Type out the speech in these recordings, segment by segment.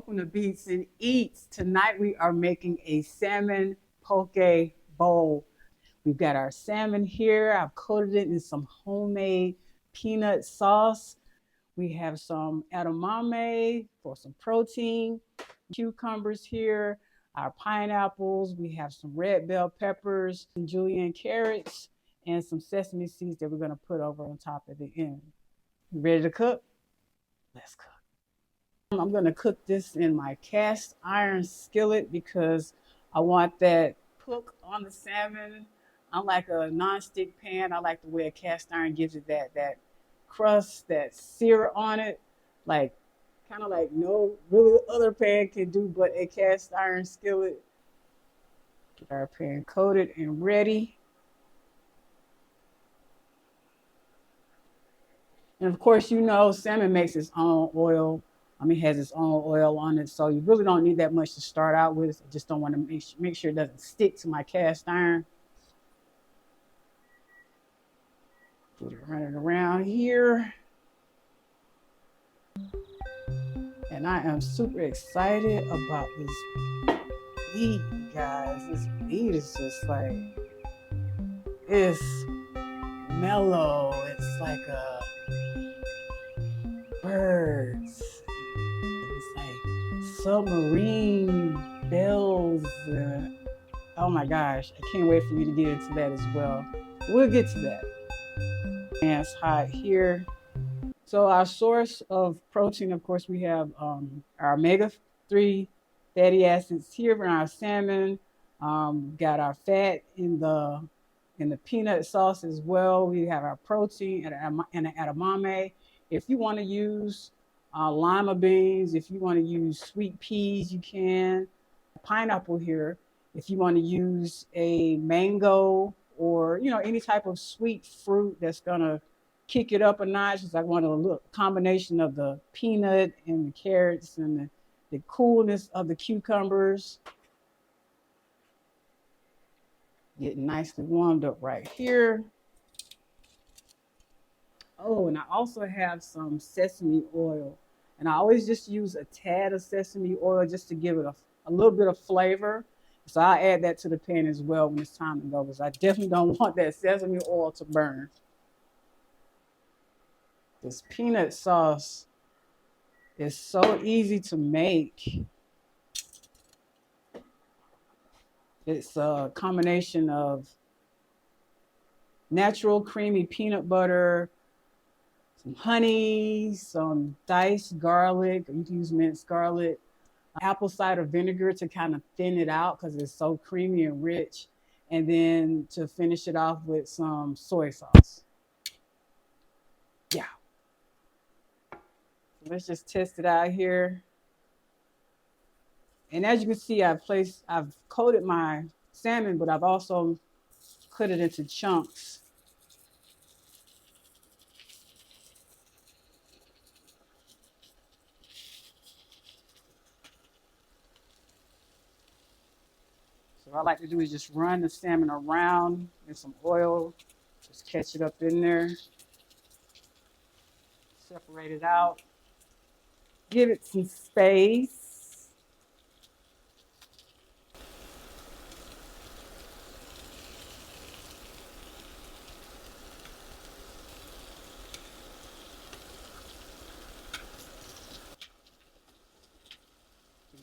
welcome to BeatzNEatz. Tonight we are making a salmon poke bowl. We've got our salmon here. I've coated it in some homemade peanut sauce. We have some edamame for some protein, cucumbers here, our pineapples. We have some red bell peppers, some julienne carrots, and some sesame seeds that we're going to put over on top at the end. You ready to cook? Let's cook. I'm going to cook this in my cast iron skillet because I want that cook on the salmon. Unlike a non-stick pan, I like the way a cast iron gives it that crust, that sear on it, like kind of like no really other pan can do but a cast iron skillet. Get our pan coated and ready. And of course, you know, salmon makes its own oil. It has its own oil on it, so you really don't need that much to start out with. I just don't want to make sure it doesn't stick to my cast iron. Get it running around here. And I am super excited about this meat, guys. This meat is just like, it's mellow. It's like a birds. It's like submarine bells. Oh my gosh, I can't wait for you to get into that as well. We'll get to that. And it's hot here. So our source of protein, of course, we have our omega-3 fatty acids here in our salmon. Got our fat in the peanut sauce as well. We have our protein and an edamame. If you want to use lima beans, if you want to use sweet peas, you can. Pineapple here. If you want to use a mango or any type of sweet fruit that's gonna kick it up a notch. I want a little combination of the peanut and the carrots and the coolness of the cucumbers. Getting nicely warmed up right here. Oh, and I also have some sesame oil. And I always just use a tad of sesame oil just to give it a little bit of flavor. So I'll add that to the pan as well when it's time to go, because I definitely don't want that sesame oil to burn. This peanut sauce is so easy to make. It's a combination of natural creamy peanut butter, some honey, some diced garlic. You can use minced garlic, apple cider vinegar to kind of thin it out because it's so creamy and rich. And then to finish it off with some soy sauce. Yeah. Let's just test it out here. And as you can see, I've coated my salmon, but I've also cut it into chunks. So what I like to do is just run the salmon around in some oil, just catch it up in there, separate it out, give it some space.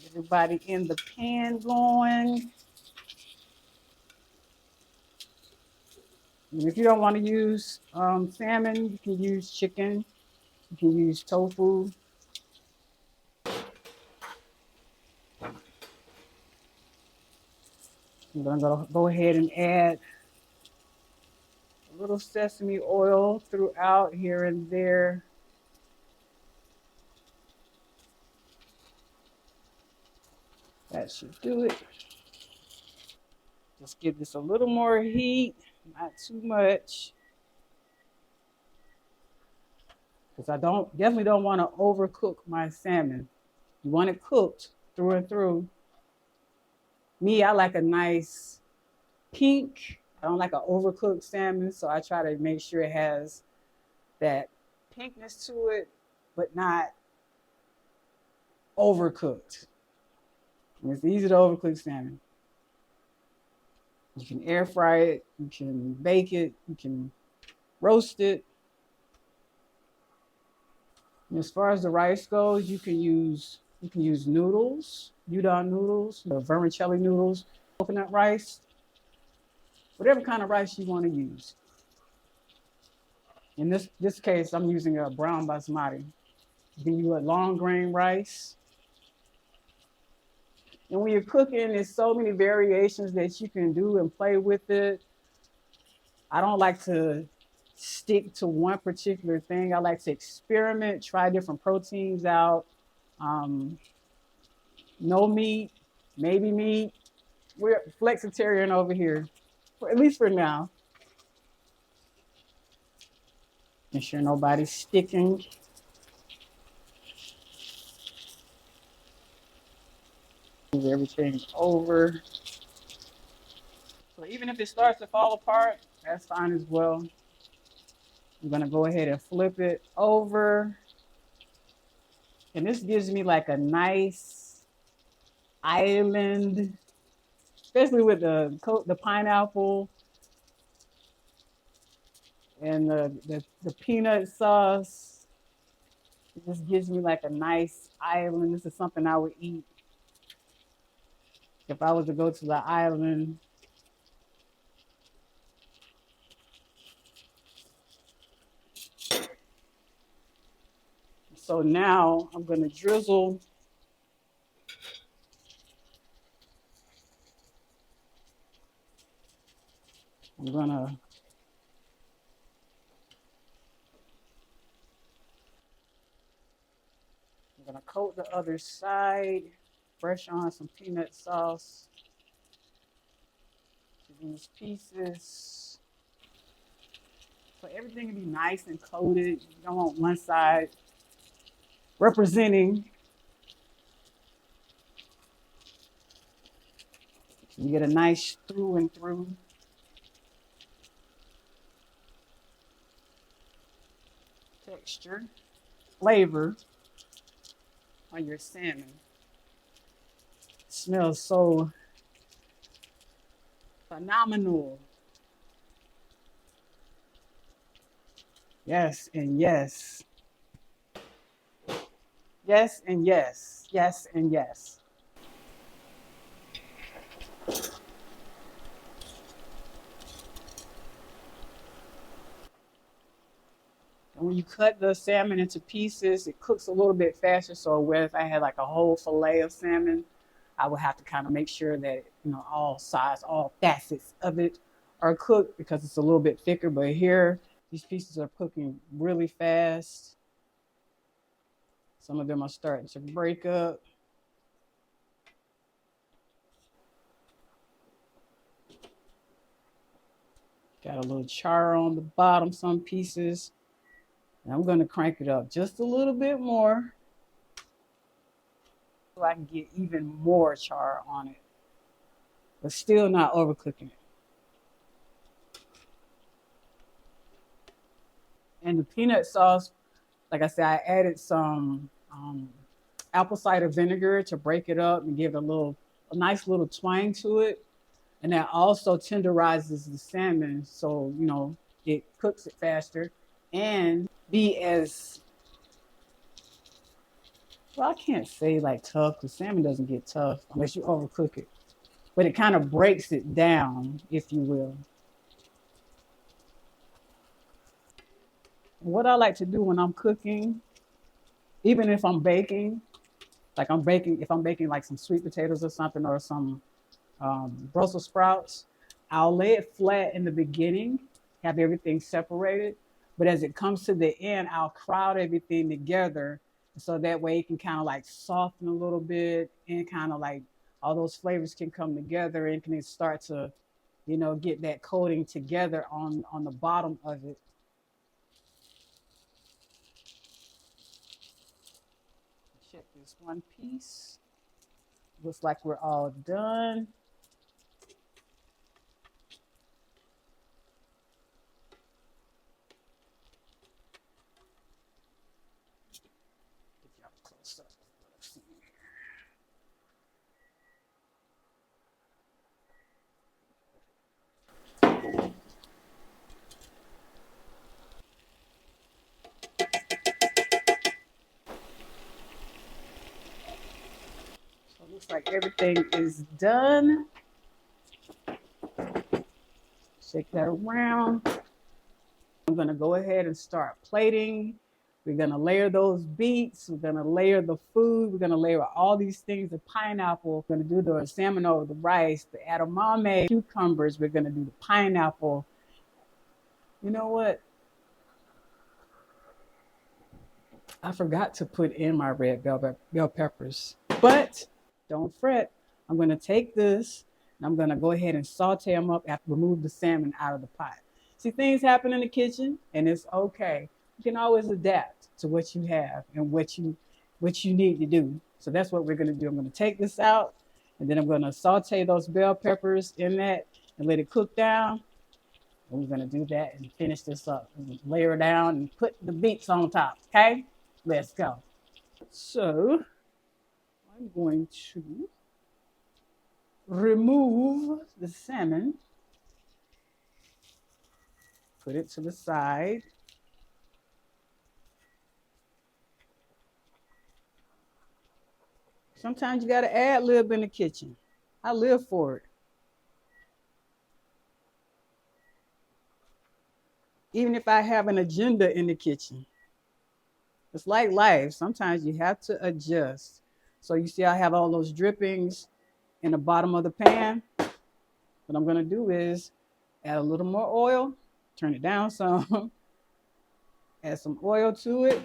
Get everybody in the pan going. And if you don't want to use salmon, you can use chicken. You can use tofu. I'm going to go ahead and add a little sesame oil throughout here and there. That should do it. Just give this a little more heat, not too much. Because I definitely don't want to overcook my salmon. You want it cooked through and through. Me, I like a nice pink. I don't like an overcooked salmon, so I try to make sure it has that pinkness to it, but not overcooked. And it's easy to overcook salmon. You can air fry it, you can bake it, you can roast it. And as far as the rice goes, you can use noodles, udon noodles, the vermicelli noodles, coconut rice, whatever kind of rice you want to use. In this case, I'm using a brown basmati. You can use a long grain rice. And when you're cooking, there's so many variations that you can do and play with it. I don't like to stick to one particular thing. I like to experiment, try different proteins out. No meat, maybe meat. We're flexitarian over here, at least for now. Make sure nobody's sticking. Move everything over. So even if it starts to fall apart, that's fine as well. I'm gonna go ahead and flip it over. And this gives me like a nice island, especially with the pineapple and the peanut sauce. It just gives me like a nice island. This is something I would eat if I was to go to the island. So now I'm gonna drizzle I'm gonna coat the other side, brush on some peanut sauce to these pieces. So everything can be nice and coated. You don't want one side representing. You get a nice through and through texture, flavor on your salmon. It smells so phenomenal. Yes and yes. Yes and yes. Yes and yes. And when you cut the salmon into pieces, it cooks a little bit faster. So where if I had like a whole fillet of salmon, I would have to kind of make sure that, all sides, all facets of it are cooked because it's a little bit thicker. But here, these pieces are cooking really fast. Some of them are starting to break up. Got a little char on the bottom, some pieces. And I'm going to crank it up just a little bit more so I can get even more char on it, but still not overcooking it. And the peanut sauce, like I said, I added some apple cider vinegar to break it up and give a nice little twang to it. And that also tenderizes the salmon, so it cooks it faster and be as well. I can't say like tough because salmon doesn't get tough unless you overcook it, but it kind of breaks it down, if you will. What I like to do when I'm cooking, even if I'm baking, if I'm baking like some sweet potatoes or something, or some Brussels sprouts, I'll lay it flat in the beginning, have everything separated. But as it comes to the end, I'll crowd everything together. So that way it can kind of like soften a little bit and kind of like all those flavors can come together and can start to, get that coating together on the bottom of it. Check this one piece. Looks like we're all done. Get y'all close up. Let's see. like everything is done. Shake that around. I'm gonna go ahead and start plating. We're gonna layer those beets. We're gonna layer the food. We're gonna layer all these things, the pineapple. We're gonna do the salmon over the rice, the edamame, cucumbers. We're gonna do the pineapple. You know what? I forgot to put in my red bell peppers, but don't fret. I'm gonna take this and I'm gonna go ahead and saute them up after remove the salmon out of the pot. See, things happen in the kitchen and it's okay. You can always adapt to what you have and what you need to do. So that's what we're gonna do. I'm gonna take this out and then I'm gonna saute those bell peppers in that and let it cook down. And we're gonna do that and finish this up. Layer down and put the beets on top, okay? Let's go. So I'm going to remove the salmon, put it to the side. Sometimes you got to ad lib in the kitchen. I live for it. Even if I have an agenda in the kitchen. It's like life. Sometimes you have to adjust. So you see I have all those drippings in the bottom of the pan. What I'm going to do is add a little more oil, turn it down some, add some oil to it,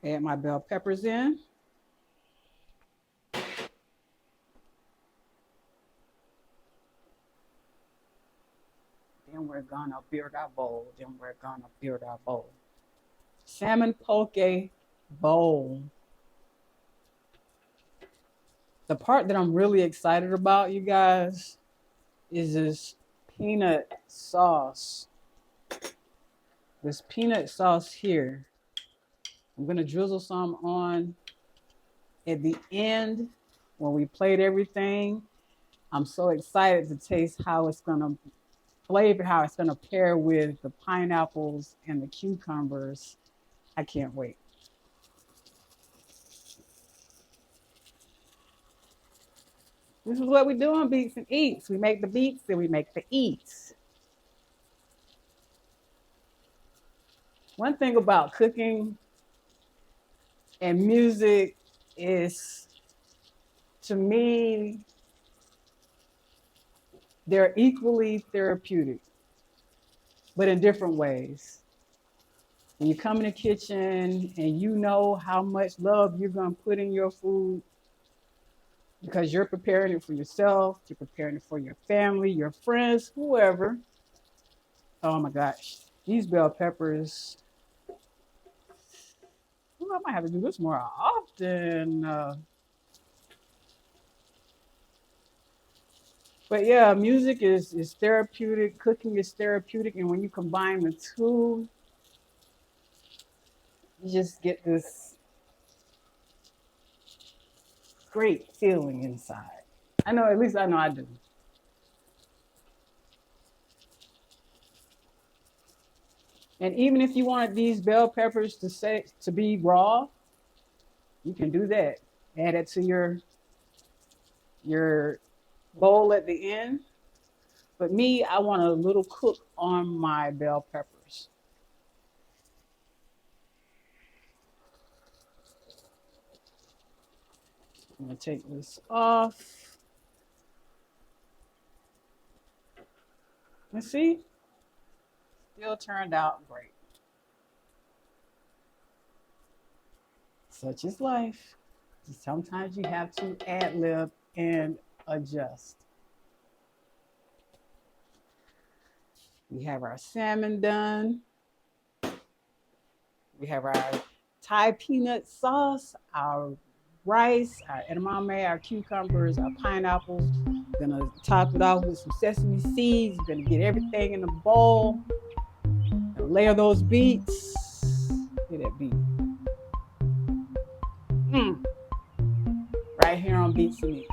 add my bell peppers in. Then we're gonna build our bowl. Salmon poke bowl. The part that I'm really excited about, you guys, is this peanut sauce. This peanut sauce here. I'm gonna drizzle some on at the end when we plate everything. I'm so excited to taste how it's gonna flavor, how it's gonna pair with the pineapples and the cucumbers. I can't wait. This is what we do on Beats and Eats. We make the beats and we make the eats. One thing about cooking and music is, to me, they're equally therapeutic, but in different ways. When you come in the kitchen and you know how much love you're going to put in your food because you're preparing it for yourself, you're preparing it for your family, your friends, whoever. Oh my gosh, these bell peppers. Ooh, I might have to do this more often. But yeah, music is therapeutic, cooking is therapeutic, and when you combine the two, you just get this great feeling inside. I know, at least I know I do. And even if you wanted these bell peppers to be raw, you can do that. Add it to your bowl at the end. But me, I want a little cook on my bell peppers. I'm gonna take this off. And see, still turned out great. Such is life. Sometimes you have to ad lib and adjust. We have our salmon done. We have our Thai peanut sauce, our rice, our edamame, our cucumbers, our pineapples. We're gonna top it off with some sesame seeds. We're gonna get everything in the bowl. Layer those beets. Look at that beet. Right here on BeatzNEatz.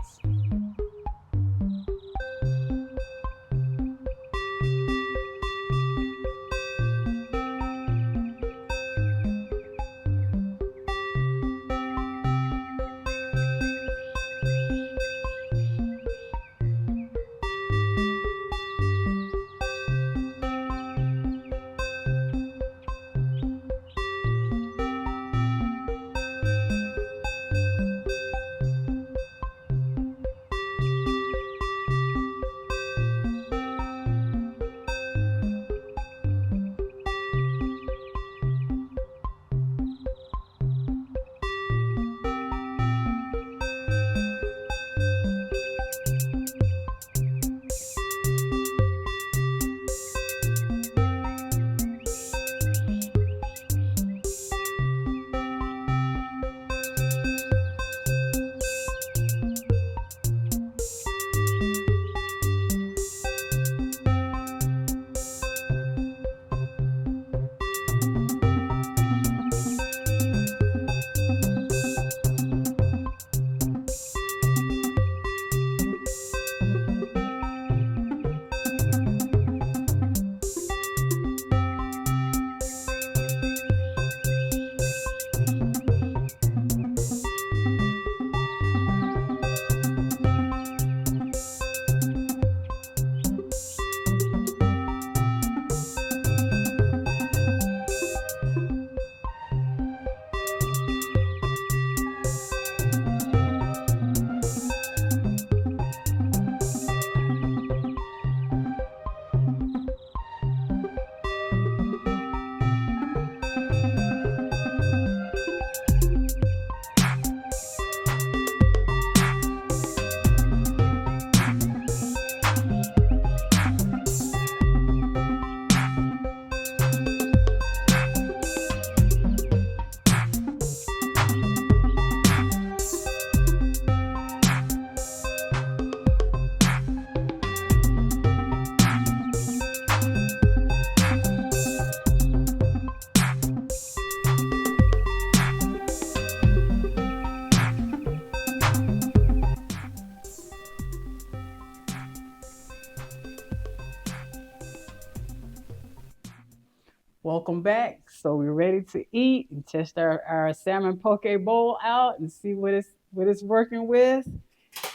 Welcome back. So we're ready to eat and test our salmon poke bowl out and see what it's working with.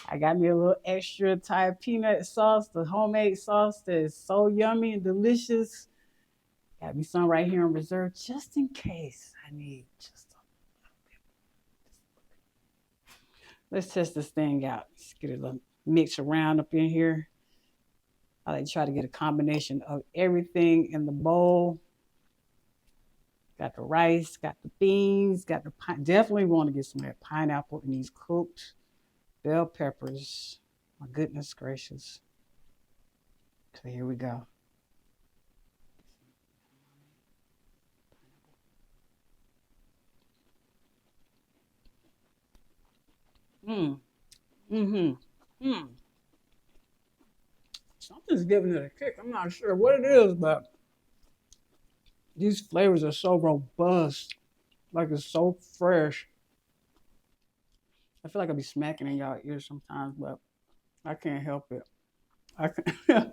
I got me a little extra Thai peanut sauce, the homemade sauce that is so yummy and delicious. Got me some right here in reserve just in case I need just a little bit. Let's test this thing out. Let's get it a mix around up in here. I like to try to get a combination of everything in the bowl. Got the rice, got the beans, got the definitely want to get some of that pineapple in these cooked bell peppers. My goodness gracious. So here we go. Mmm. Mm-hmm. Mm. Something's giving it a kick. I'm not sure what it is, but these flavors are so robust. Like it's so fresh. I feel like I'll be smacking in y'all ears sometimes, but I can't help it. I can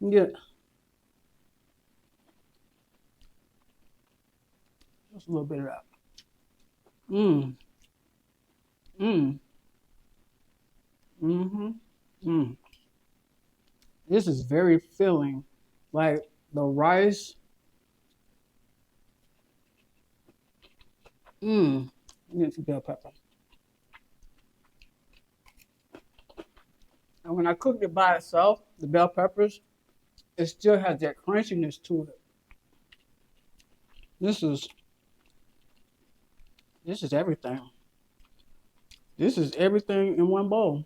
get just a little bit of that. Mmm. Mmm. Mm-hmm. Mmm. This is very filling. Like the rice. Mmm. Get some bell pepper. And when I cooked it by itself, the bell peppers, it still has that crunchiness to it. This is this is everything. This is everything in one bowl.